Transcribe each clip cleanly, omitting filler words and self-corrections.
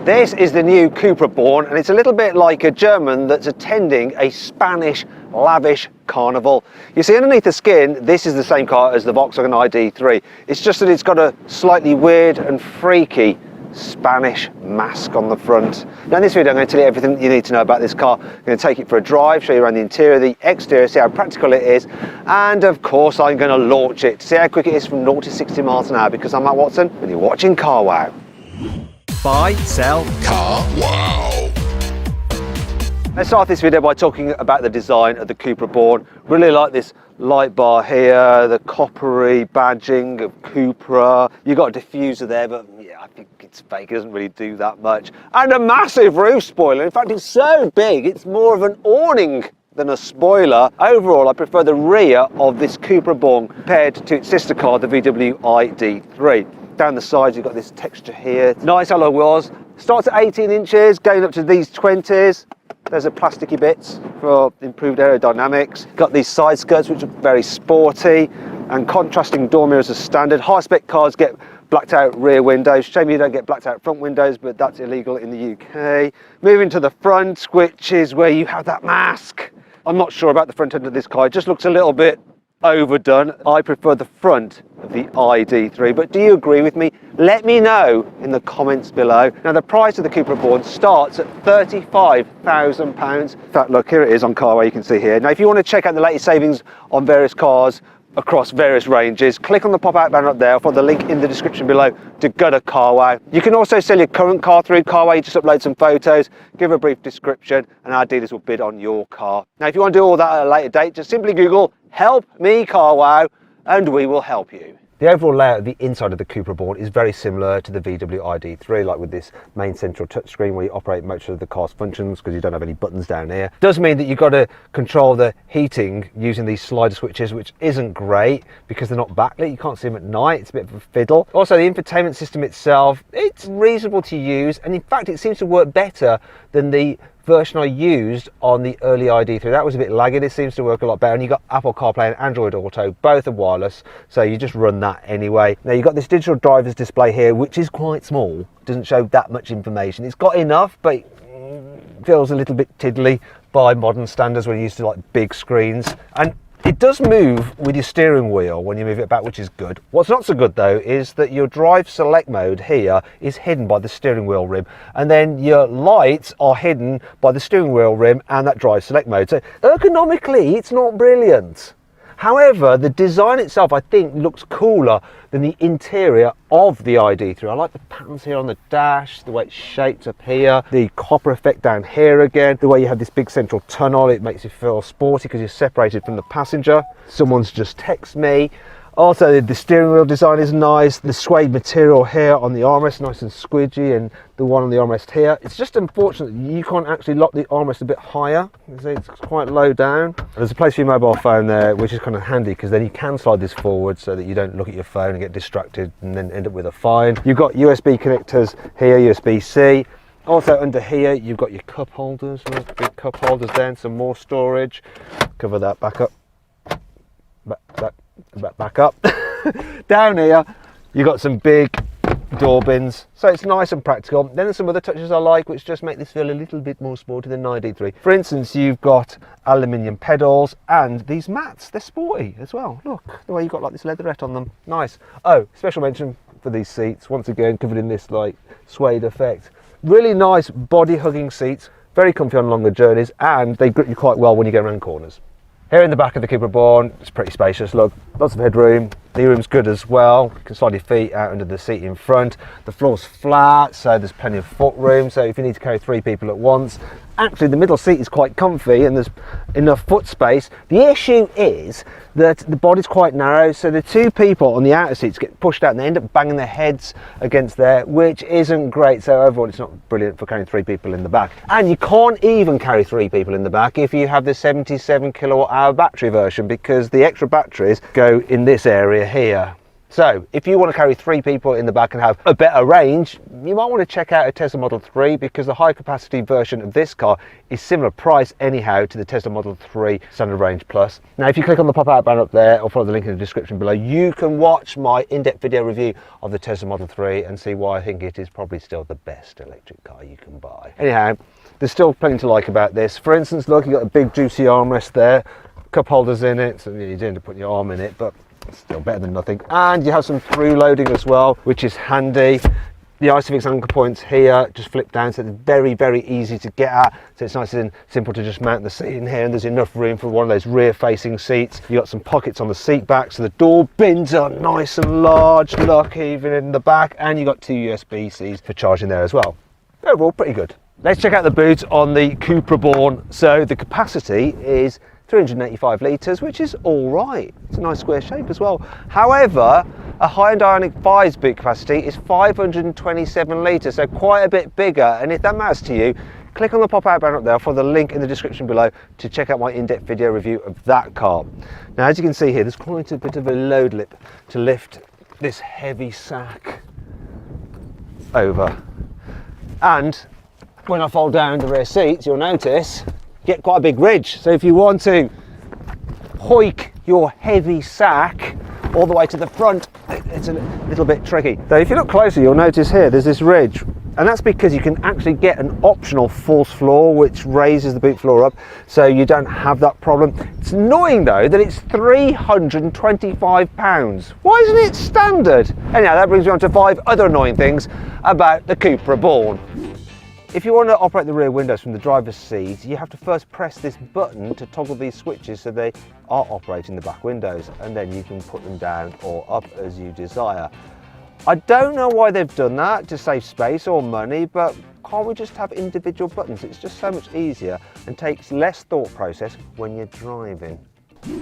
This is the new Cupra Born, and it's a little bit like a German that's attending a Spanish lavish carnival. You see, underneath the skin, this is the same car as the Volkswagen ID3. It's just that it's got a slightly weird and freaky Spanish mask on the front. Now in this video I'm going to tell you everything you need to know about this car. I'm going to take it for a drive, show you around the interior, the exterior, see how practical it is, and of course I'm going to launch it to see how quick it is from 0 to 60 miles an hour, because I'm Matt Watson and you're watching CarWow. Buy, sell, CarWow. Let's start this video by talking about the design of the Cupra Born. Really like this light bar here, the coppery badging of Cupra. You've got a diffuser there, but yeah, I think it's fake. It doesn't really do that much. And a massive roof spoiler. In fact, it's so big, it's more of an awning than a spoiler. Overall, I prefer the rear of this Cupra Born compared to its sister car, the VW ID3. Down the sides, you've got this texture here. Nice alloy wheels. Starts at 18 inches, going up to these 20s. There's a plasticky bits for improved aerodynamics. Got these side skirts, which are very sporty, and contrasting door mirrors as standard. High-spec cars get blacked out rear windows. Shame you don't get blacked out front windows, but that's illegal in the UK. Moving to the front, which is where you have that mask. I'm not sure about the front end of this car. It just looks a little bit overdone. I prefer the front of the ID3, but do you agree with me? Let me know in the comments below. Now the price of the Cupra Born starts at £35,000. In fact, look, here it is on CarWow, you can see here. Now if you want to check out the latest savings on various cars across various ranges, click on the pop-out banner up there, or follow the link in the description below to go to CarWow. You can also sell your current car through CarWow. You just upload some photos, give a brief description, and our dealers will bid on your car. Now if you want to do all that at a later date, just simply Google "Help me CarWow" and we will help you. The overall layout of the inside of the Cupra Born is very similar to the VW ID3, like with this main central touchscreen where you operate most of the car's functions because you don't have any buttons down here. Does mean that you've got to control the heating using these slider switches, which isn't great because they're not backlit. You can't see them at night. It's a bit of a fiddle. Also, the infotainment system itself, it's reasonable to use, and in fact it seems to work better than the version I used on the early ID3. That was a bit laggy. This seems to work a lot better, and you've got Apple CarPlay and Android Auto, both are wireless, so you just run that anyway. Now you've got this digital driver's display here, which is quite small, doesn't show that much information. It's got enough, but it feels a little bit tiddly by modern standards. We're used to like big screens, and it does move with your steering wheel when you move it back, which is good. What's not so good though is that your drive select mode here is hidden by the steering wheel rim, and then your lights are hidden by the steering wheel rim and that drive select mode. So ergonomically, it's not brilliant. However, the design itself, I think, looks cooler than the interior of the ID3. I like the patterns here on the dash, the way it's shaped up here, the copper effect down here again, the way you have this big central tunnel. It makes you feel sporty because you're separated from the passenger. Someone's just texted me. Also, the steering wheel design is nice. The suede material here on the armrest, nice and squidgy, and the one on the armrest here. It's just unfortunate you can't actually lock the armrest a bit higher. It's quite low down. There's a place for your mobile phone there, which is kind of handy because then you can slide this forward so that you don't look at your phone and get distracted and then end up with a fine. You've got USB connectors here, USB-C. Also under here, you've got your cup holders, big cup holders there, and some more storage. Cover that back up. Back up. Down here you've got some big door bins, so it's nice and practical. Then there's some other touches I like which just make this feel a little bit more sporty than ID3. For instance, you've got aluminium pedals and these mats. They're sporty as well. Look, the way you've got like this leatherette on them. Nice. Oh, special mention for these seats, once again covered in this like suede effect. Really nice body hugging seats, very comfy on longer journeys, and they grip you quite well when you go around corners. Here in the back of the Cupra Born, it's pretty spacious. Look, lots of headroom. The room's good as well. You can slide your feet out under the seat in front. The floor's flat, so there's plenty of foot room. So if you need to carry 3 people at once, actually the middle seat is quite comfy and there's enough foot space. The issue is that the body's quite narrow, so the 2 people on the outer seats get pushed out and they end up banging their heads against there, which isn't great. So overall, it's not brilliant for carrying 3 people in the back. And you can't even carry 3 people in the back if you have the 77 kilowatt hour battery version, because the extra batteries go in this area here. So if you want to carry 3 people in the back and have a better range, you might want to check out a Tesla Model 3, because the high capacity version of this car is similar price anyhow to the Tesla Model 3 Standard Range Plus. Now if you click on the pop-out banner up there, or follow the link in the description below, you can watch my in-depth video review of the Tesla Model 3 and see why I think it is probably still the best electric car you can buy. Anyhow, there's still plenty to like about this. For instance, look, you've got a big juicy armrest there, cup holders in it, so you do end up putting your arm in it, but still better than nothing. And you have some through loading as well, which is handy. The Isofix anchor points here just flip down, so it's very, very easy to get at. So it's nice and simple to just mount the seat in here, and there's enough room for one of those rear facing seats. You've got some pockets on the seat back, so the door bins are nice and large, look, even in the back, and you've got 2 USB-Cs for charging there as well. Overall, pretty good. Let's check out the boot on the Cupra Born. So the capacity is 385 litres, which is all right. It's a nice square shape as well. However, a high-end Ioniq 5's boot capacity is 527 litres, so quite a bit bigger. And if that matters to you, click on the pop-out banner up there for the link in the description below to check out my in-depth video review of that car. Now, as you can see here, there's quite a bit of a load lip to lift this heavy sack over. And when I fold down the rear seats, you'll notice get quite a big ridge. So if you want to hoik your heavy sack all the way to the front, it's a little bit tricky. So if you look closer, you'll notice here there's this ridge, and that's because you can actually get an optional false floor which raises the boot floor up, so you don't have that problem. It's annoying though that it's £325. Why isn't it standard? Anyhow, that brings me on to 5 other annoying things about the Cupra Born. If you want to operate the rear windows from the driver's seat, you have to first press this button to toggle these switches so they are operating the back windows, and then you can put them down or up as you desire. I don't know why they've done that, to save space or money, but can't we just have individual buttons? It's just so much easier and takes less thought process when you're driving.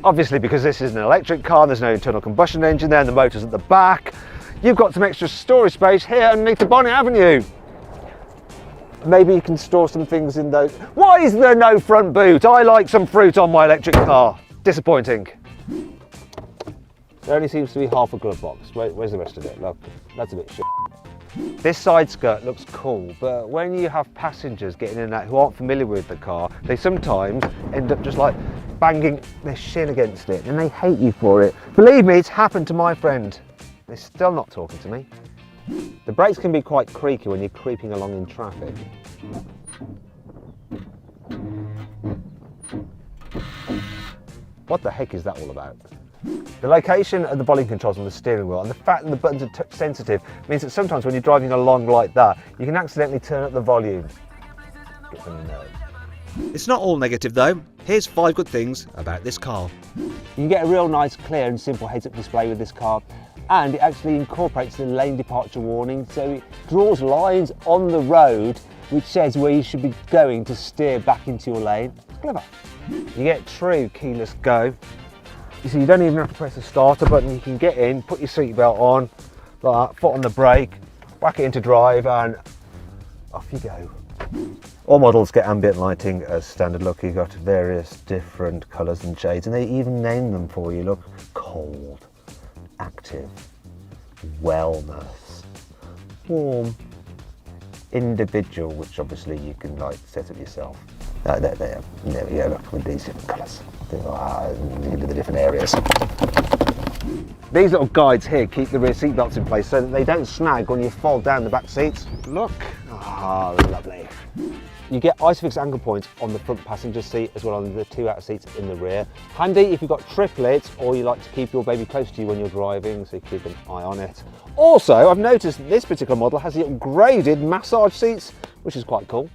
Obviously, because this is an electric car, there's no internal combustion engine there and the motor's at the back. You've got some extra storage space here underneath the bonnet, haven't you? Maybe you can store some things in those. Why is there no front boot? I like some fruit on my electric car. Disappointing. There only seems to be half a glove box. Where's the rest of it? Look, that's a bit shit. This side skirt looks cool, but when you have passengers getting in and out who aren't familiar with the car, they sometimes end up just like banging their shin against it, and they hate you for it. Believe me, it's happened to my friend. They're still not talking to me. The brakes can be quite creaky when you're creeping along in traffic. What the heck is that all about? The location of the volume controls on the steering wheel and the fact that the buttons are touch sensitive means that sometimes when you're driving along like that, you can accidentally turn up the volume. Gets on your nerves. It's not all negative though. Here's 5 good things about this car. You can get a real nice, clear and simple heads-up display with this car. And it actually incorporates the lane departure warning, so it draws lines on the road which says where you should be going to steer back into your lane. It's clever. You get true keyless go. You see, you don't even have to press the starter button. You can get in, put your seatbelt on, like that, foot on the brake, whack it into drive, and off you go. All models get ambient lighting as standard. Look, you've got various different colours and shades, and they even name them for you. Look, cold, active, wellness, warm, individual, which obviously you can like set up yourself. There we go, look, with these different colours. Into the different areas. These little guides here keep the rear seat belts in place so that they don't snag when you fold down the back seats. Look, lovely. You get Isofix anchor points on the front passenger seat as well as the 2 outer seats in the rear. Handy if you've got triplets or you like to keep your baby close to you when you're driving, so you keep an eye on it. Also, I've noticed that this particular model has the upgraded massage seats, which is quite cool.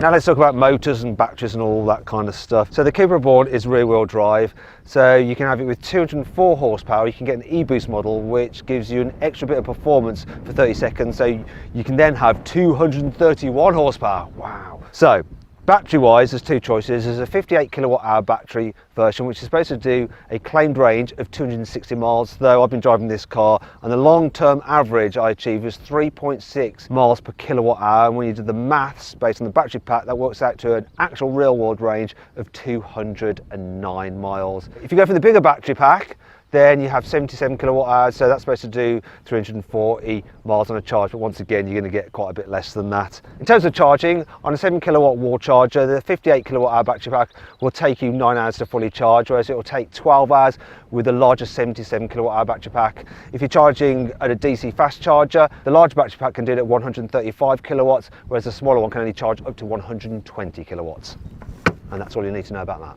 Now let's talk about motors and batteries and all that kind of stuff. So the Cupra Born is rear wheel drive, so you can have it with 204 horsepower. You can get an e-boost model which gives you an extra bit of performance for 30 seconds, so you can then have 231 horsepower. Wow. So battery wise, there's 2 choices. There's a 58 kilowatt hour battery version which is supposed to do a claimed range of 260 miles, though I've been driving this car and the long-term average I achieved was 3.6 miles per kilowatt hour, and when you do the maths based on the battery pack, that works out to an actual real world range of 209 miles. If you go for the bigger battery pack, Then you have 77 kilowatt hours, so that's supposed to do 340 miles on a charge, but once again, you're going to get quite a bit less than that. In terms of charging, on a 7 kilowatt wall charger, the 58 kilowatt hour battery pack will take you 9 hours to fully charge, whereas it will take 12 hours with the larger 77 kilowatt hour battery pack. If you're charging at a DC fast charger, the large battery pack can do it at 135 kilowatts, whereas the smaller one can only charge up to 120 kilowatts. And that's all you need to know about that.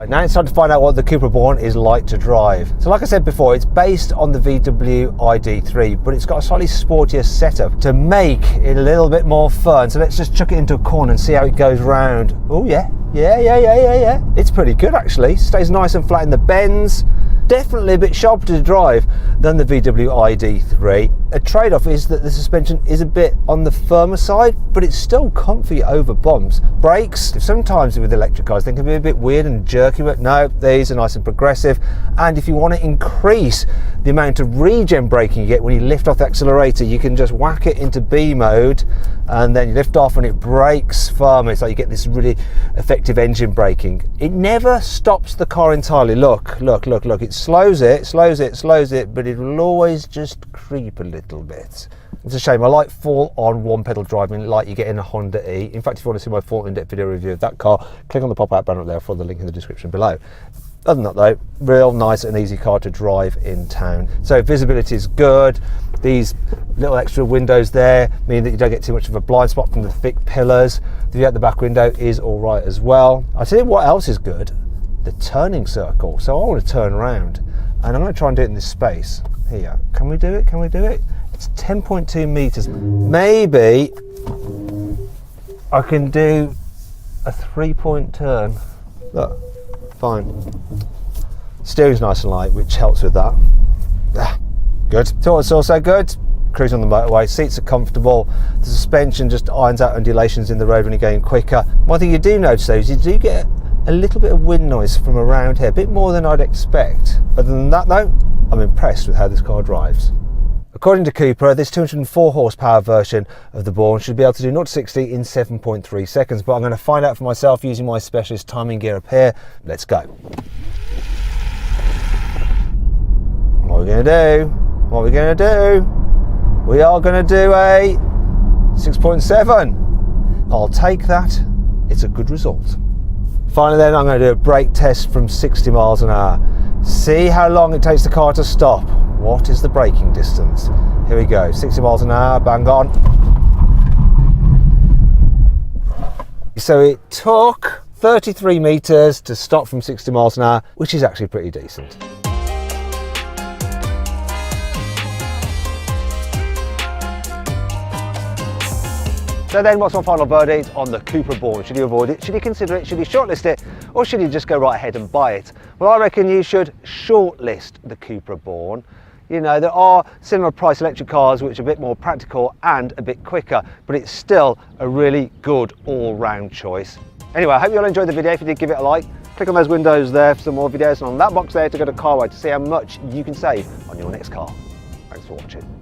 Now it's time to find out what the Cupra Born is like to drive. So like I said before, it's based on the VW ID3, but it's got a slightly sportier setup to make it a little bit more fun. So let's just chuck it into a corner and see how it goes round. Oh yeah. It's pretty good actually. Stays nice and flat in the bends. Definitely a bit sharper to drive than the VW ID3. A trade-off is that the suspension is a bit on the firmer side, but it's still comfy over bumps. Brakes, sometimes with electric cars, they can be a bit weird and jerky, but no, these are nice and progressive. And if you want to increase the amount of regen braking you get when you lift off the accelerator, you can just whack it into B mode and then you lift off and it brakes firmly, so you get this really effective engine braking. It never stops the car entirely. Look, it slows it, but it will always just creep a little bit. It's a shame. I like full on one pedal driving like you get in a Honda E. In fact, if you want to see my full in-depth video review of that car, click on the pop-out banner up there for the link in the description below. Other than that though, real nice and easy car to drive in town. So visibility is good. These little extra windows there mean that you don't get too much of a blind spot from the thick pillars. The view out the back window is all right as well. I'll tell you what else is good, the turning circle. So I want to turn around and I'm going to try and do it in this space. Here, can we do it? It's 10.2 meters. Maybe I can do a 3-point turn. Look, fine. Steering's nice and light, which helps with that. Good. So it's also good. Cruise on the motorway, seats are comfortable. The suspension just irons out undulations in the road when you're going quicker. One thing you do notice though is you do get a little bit of wind noise from around here, a bit more than I'd expect. Other than that though, I'm impressed with how this car drives. According to Cupra, this 204 horsepower version of the Born should be able to do 0 to 60 in 7.3 seconds, but I'm going to find out for myself using my specialist timing gear up here. Let's go. What are we going to do? We are going to do a 6.7. I'll take that. It's a good result. Finally then, I'm going to do a brake test from 60 miles an hour. See how long it takes the car to stop. What is the braking distance? Here we go, 60 miles an hour, bang on. So it took 33 meters to stop from 60 miles an hour, which is actually pretty decent. So then, what's my final verdict on the Cupra Born? Should you avoid it? Should you consider it? Should you shortlist it? Or should you just go right ahead and buy it? Well, I reckon you should shortlist the Cupra Born. You know, there are similar price electric cars which are a bit more practical and a bit quicker, but it's still a really good all-round choice. Anyway, I hope you all enjoyed the video. If you did, give it a like. Click on those windows there for some more videos, and on that box there to go to Carwow to see how much you can save on your next car. Thanks for watching.